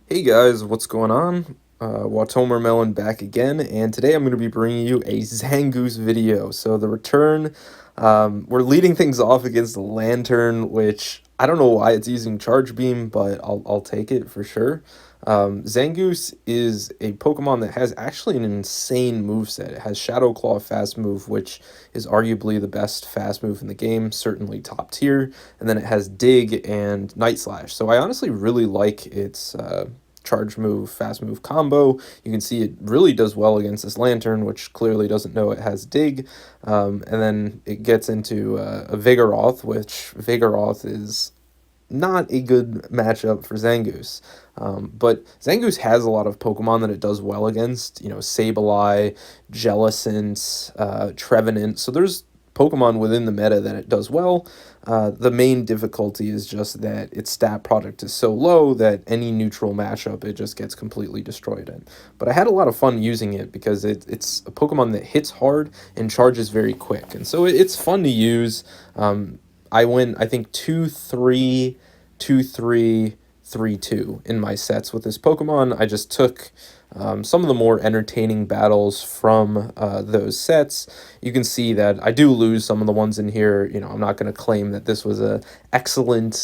Hey guys, what's going on? Melon back again, and today I'm going to be bringing you a Zangoose video. So the return, we're leading things off against the Lantern, which I don't know why it's using Charge Beam, but I'll take it for sure. Zangoose is a Pokemon that has actually an insane moveset. It has Shadow Claw Fast Move, which is arguably the best fast move in the game, certainly top tier. And then it has Dig and Night Slash. So I honestly really like its charge move, fast move combo. You can see it really does well against this Lantern, which clearly doesn't know it has Dig. And then it gets into a Vigoroth, which Vigoroth is not a good matchup for Zangoose. But Zangoose has a lot of Pokemon that it does well against, Sableye, Jellicent, Trevenant. So there's Pokemon within the meta that it does well. The main difficulty is just that its stat product is so low that any neutral matchup it just gets completely destroyed in. But I had a lot of fun using it because it's a Pokemon that hits hard and charges very quick. And so it's fun to use. I went, I think, 2-3, 2-3, 3-2 in my sets with this Pokemon. I just took some of the more entertaining battles from those sets. You can see that I do lose some of the ones in here. I'm not going to claim that this was a excellent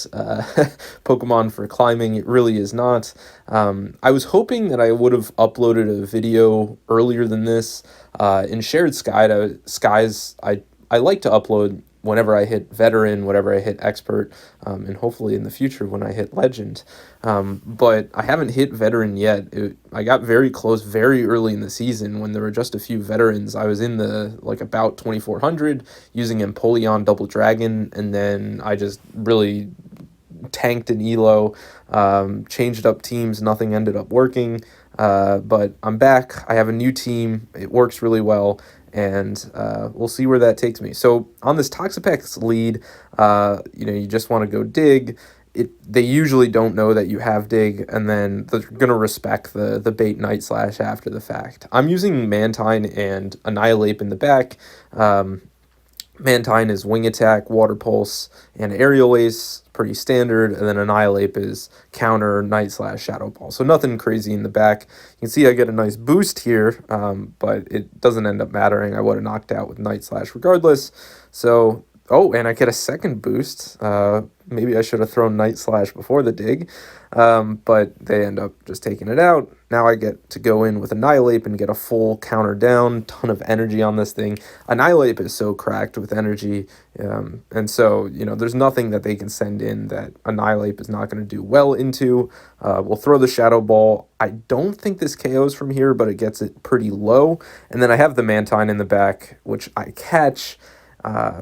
Pokemon for climbing. It really is not. I was hoping that I would have uploaded a video earlier than this. In Shared Skies, I like to upload whenever I hit veteran, whenever I hit expert, and hopefully in the future when I hit legend. But I haven't hit veteran yet. I got very close very early in the season when there were just a few veterans. I was in the about 2400 using Empoleon Double Dragon, and then I just really tanked an elo, changed up teams, nothing ended up working. But I'm back. I have a new team. It works really well, and we'll see where that takes me. So on this Toxapex lead, you just want to go Dig. They usually don't know that you have Dig, and then they're gonna respect the bait Night Slash after the fact. I'm using Mantine and Annihilape in the back. Mantine is Wing Attack, Water Pulse, and Aerial Ace, pretty standard, and then Annihilape is Counter, Night Slash, Shadow Ball. So nothing crazy in the back. You can see I get a nice boost here, but it doesn't end up mattering. I would have knocked out with Night Slash regardless. So, oh, and I get a second boost. Maybe I should have thrown Night Slash before the Dig, but they end up just taking it out. Now I get to go in with Annihilape and get a full counter down, ton of energy on this thing. Annihilape is so cracked with energy, and so, there's nothing that they can send in that Annihilape is not going to do well into. We'll throw the Shadow Ball. I don't think this KOs from here, but it gets it pretty low. And then I have the Mantine in the back, which I catch.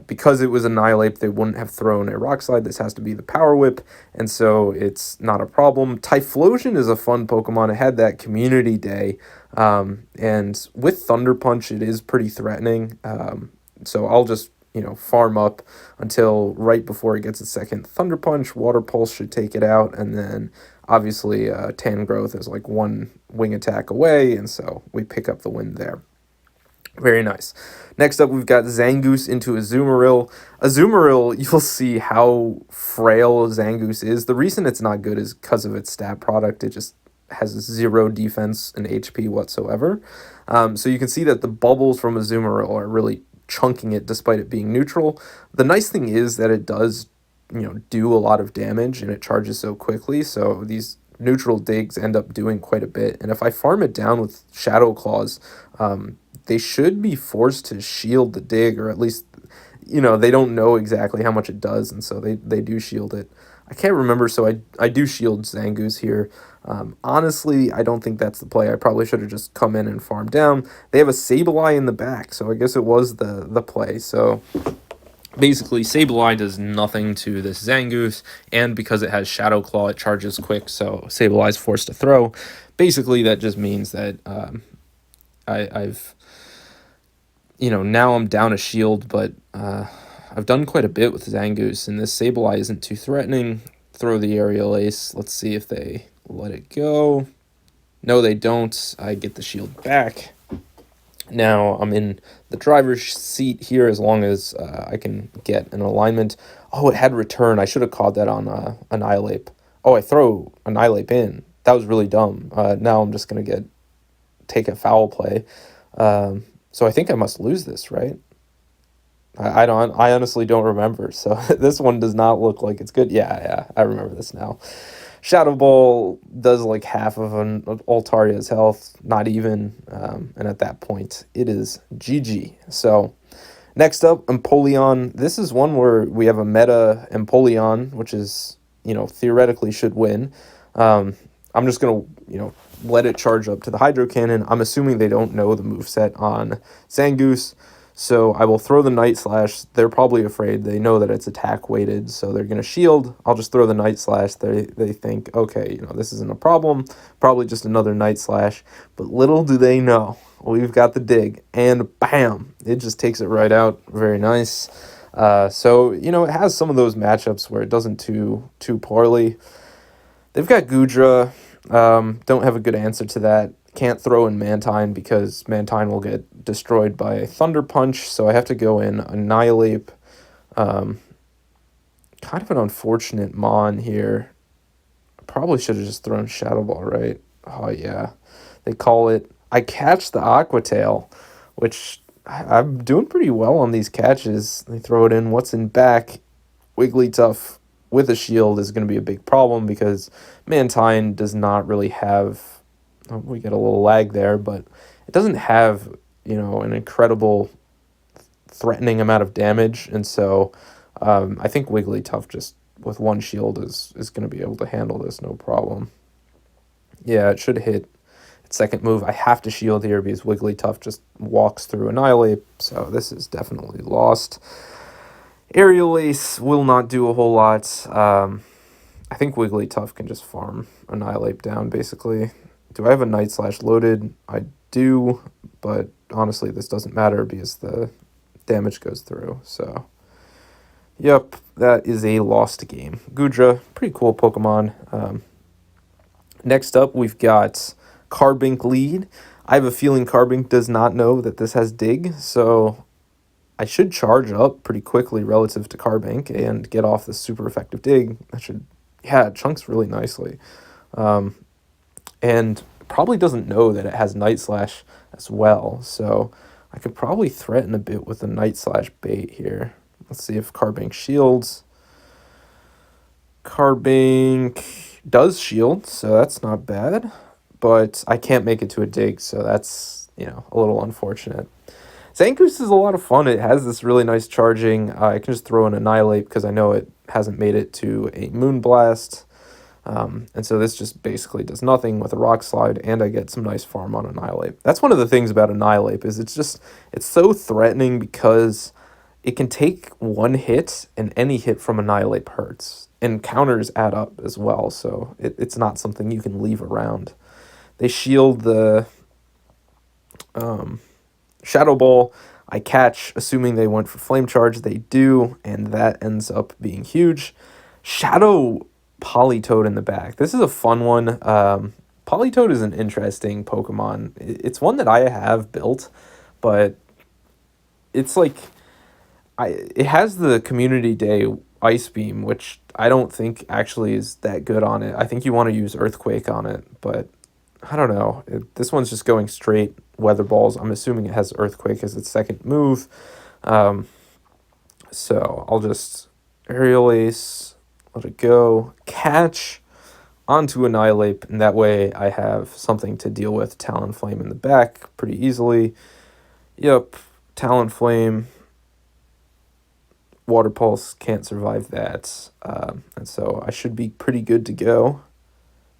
Because it was Annihilape, they wouldn't have thrown a Rock Slide. This has to be the Power Whip, and so it's not a problem. Typhlosion is a fun Pokemon. It had that community day, and with Thunder Punch, it is pretty threatening. So I'll just, farm up until right before it gets its second Thunder Punch. Water Pulse should take it out, and then obviously Tangrowth is like one Wing Attack away, and so we pick up the win there. Very nice. Next up, we've got Zangoose into Azumarill. Azumarill, you'll see how frail Zangoose is. The reason it's not good is because of its stat product. It just has zero defense and HP whatsoever. So you can see that the bubbles from Azumarill are really chunking it despite it being neutral. The nice thing is that it does, do a lot of damage and it charges so quickly. So these neutral digs end up doing quite a bit. And if I farm it down with Shadow Claws, they should be forced to shield the dig, or at least, they don't know exactly how much it does, and so they do shield it. I can't remember, so I do shield Zangoose here. Honestly, I don't think that's the play. I probably should have just come in and farmed down. They have a Sableye in the back, so I guess it was the play. So basically, Sableye does nothing to this Zangoose, and because it has Shadow Claw, it charges quick, so Sableye's forced to throw. Basically, that just means that I've now I'm down a shield, but I've done quite a bit with Zangoose, and this Sableye isn't too threatening. Throw the Aerial Ace. Let's see if they let it go. No, they don't. I get the shield back. Now I'm in the driver's seat here as long as I can get an alignment. Oh, it had return. I should have caught that on Annihilape. Oh, I throw Annihilape in. that was really dumb. Now I'm just going to take a foul play. So I think I must lose this, right? I honestly don't remember. So this one does not look like it's good. Yeah, I remember this now. Shadow Ball does like half of an Altaria's health, not even. And at that point, it is GG. So next up, Empoleon. This is one where we have a meta Empoleon, which is, theoretically should win. I'm just going to, let it charge up to the Hydro Cannon. I'm assuming they don't know the moveset on Zangoose. So I will throw the Night Slash. They're probably afraid. They know that it's attack weighted, so they're going to shield. I'll just throw the Night Slash. They think, okay, this isn't a problem. Probably just another Night Slash. But little do they know, we've got the dig. And bam! It just takes it right out. Very nice. So, it has some of those matchups where it doesn't too poorly. They've got Goodra. Don't have a good answer to that. Can't throw in Mantine because Mantine will get destroyed by Thunder Punch, so I have to go in Annihilape. Kind of an unfortunate Mon here. Probably should have just thrown Shadow Ball, right? Oh, yeah. They call it... I catch the Aqua Tail, which I'm doing pretty well on these catches. They throw it in. What's in back? Wigglytuff with a shield is going to be a big problem because Mantine does not really have... we get a little lag there, but it doesn't have, an incredible threatening amount of damage. And so I think Wigglytuff just with one shield is going to be able to handle this no problem. Yeah, it should hit its second move. I have to shield here because Wigglytuff just walks through Annihilape, so this is definitely lost. Aerial Ace will not do a whole lot. I think Wigglytuff can just farm Annihilape down, basically. Do I have a Night Slash loaded? I do, but honestly, this doesn't matter because the damage goes through. So, yep, that is a lost game. Goodra, pretty cool Pokemon. Next up, we've got Carbink lead. I have a feeling Carbink does not know that this has Dig, so I should charge up pretty quickly relative to Carbink and get off the super effective Dig. It chunks really nicely. And probably doesn't know that it has Night Slash as well, so I could probably threaten a bit with a Night Slash bait here. Let's see if Carbink shields. Carbink does shield, so that's not bad, but I can't make it to a dig, so that's, a little unfortunate. Zangoose is a lot of fun. It has this really nice charging. I can just throw in Annihilape because I know it hasn't made it to a Moonblast. And so this just basically does nothing with a Rock Slide, and I get some nice farm on Annihilape. That's one of the things about Annihilape is it's so threatening because it can take one hit, and any hit from Annihilape hurts. And counters add up as well, so it's not something you can leave around. They shield the Shadow Ball. I catch, assuming they went for Flame Charge. They do, and that ends up being huge. Shadow Politoed in the back. This is a fun one. Politoed is an interesting Pokemon. It's one that I have built, but it's like it has the Community Day Ice Beam, which I don't think actually is that good on it. I think you want to use Earthquake on it, but I don't know. This one's just going straight Weather Balls. I'm assuming it has Earthquake as its second move. So I'll just Aerial Ace, let it go, catch onto Annihilape, and that way I have something to deal with Talonflame in the back pretty easily. Yep, Talonflame, Water Pulse can't survive that, and so I should be pretty good to go.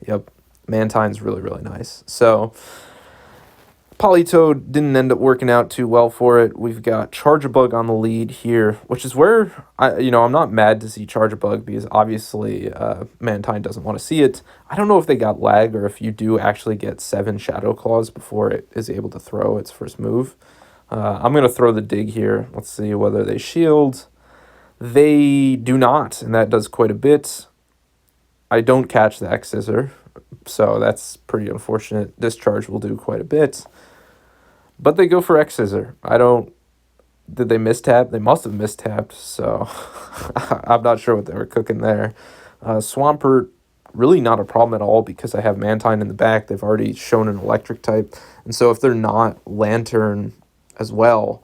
Yep, Mantine's really, really nice. So Politoed didn't end up working out too well for it. We've got Charjabug on the lead here, which is where I'm not mad to see Charjabug because obviously Mantine doesn't want to see it. I don't know if they got lag or if you do actually get 7 Shadow Claws before it is able to throw its first move. I'm going to throw the dig here. Let's see whether they shield. They do not, and that does quite a bit. I don't catch the X-Scissor, so that's pretty unfortunate. Discharge will do quite a bit. But they go for X-Scissor. Did they mistap? They must have mistapped, so I'm not sure what they were cooking there. Swampert really not a problem at all because I have Mantine in the back. They've already shown an electric type. And so if they're not Lantern as well,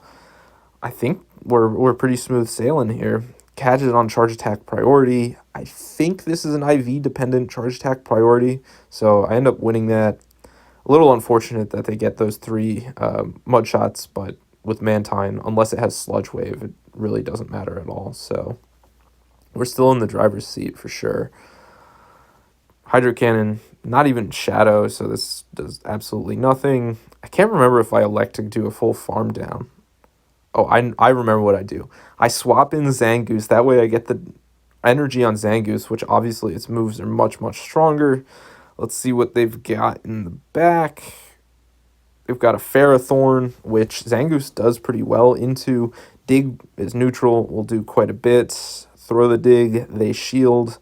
I think we're pretty smooth sailing here. Catch it on charge attack priority. I think this is an IV dependent charge attack priority, so I end up winning that. A little unfortunate that they get those 3 mud shots, but with Mantine, unless it has Sludge Wave, it really doesn't matter at all. So we're still in the driver's seat for sure. Hydro Cannon, not even Shadow, so this does absolutely nothing. I can't remember if I elect to do a full farm down. Oh, I remember what I do. I swap in Zangoose. That way I get the energy on Zangoose, which obviously its moves are much, much stronger. Let's see what they've got in the back. They've got a Ferrothorn, which Zangoose does pretty well into. Dig is neutral, will do quite a bit. Throw the dig, they shield.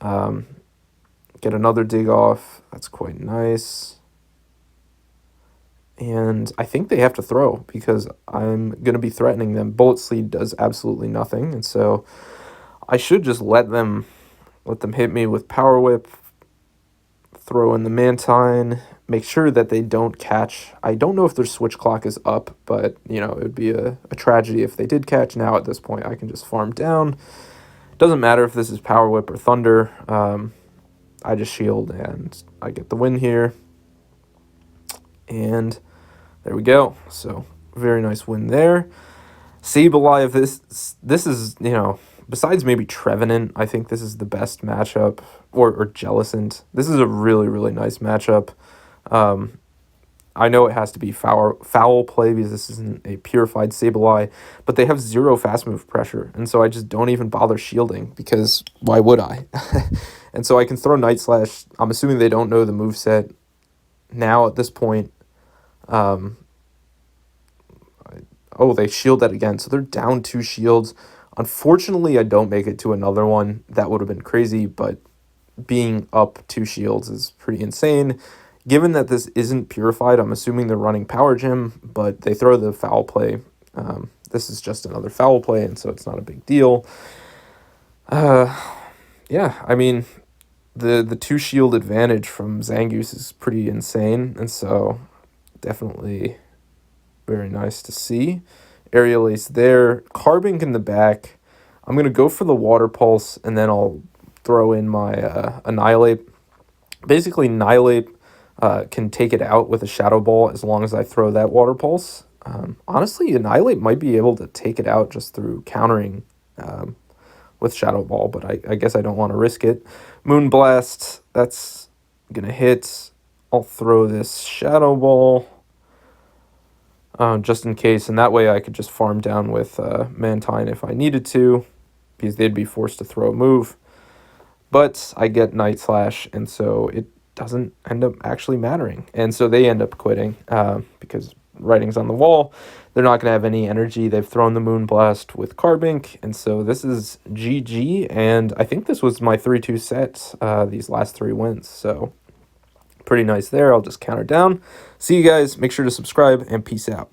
Get another dig off. That's quite nice. And I think they have to throw because I'm going to be threatening them. Bullet Sleeve does absolutely nothing. And so I should just let them hit me with Power Whip. Throw in the Mantine. Make sure that they don't catch. I don't know if their switch clock is up, but, you know, it would be a tragedy if they did catch. Now at this point, I can just farm down. Doesn't matter if this is Power Whip or Thunder. I just shield and I get the win here. And there we go. So very nice win there. Sableye, this is, you know, besides maybe Trevenant, I think this is the best matchup, or Jellicent. This is a really, really nice matchup. I know it has to be foul play because this isn't a purified Sableye, but they have 0 fast move pressure, and so I just don't even bother shielding because why would I? And so I can throw Night Slash. I'm assuming they don't know the moveset now at this point. Oh, they shield that again, so they're down 2 shields. Unfortunately, I don't make it to another one. That would have been crazy, but being up 2 shields is pretty insane. Given that this isn't purified, I'm assuming they're running Power Gym, but they throw the foul play. This is just another foul play, and so it's not a big deal. Yeah, I mean, the 2 shield advantage from Zangoose is pretty insane, and so definitely very nice to see. Aerial Ace there. Carbink in the back. I'm going to go for the Water Pulse, and then I'll throw in my Annihilape. Basically, Annihilape can take it out with a Shadow Ball as long as I throw that Water Pulse. Honestly, Annihilape might be able to take it out just through countering with Shadow Ball, but I guess I don't want to risk it. Moonblast, that's going to hit. I'll throw this Shadow Ball just in case, and that way I could just farm down with Mantine if I needed to, because they'd be forced to throw a move. But I get Night Slash, and so it doesn't end up actually mattering. And so they end up quitting because writing's on the wall. They're not going to have any energy. They've thrown the Moonblast with Carbink, and so this is GG, and I think this was my 3-2 set, these last 3 wins, so pretty nice there. I'll just counter down. See you guys. Make sure to subscribe, and peace out.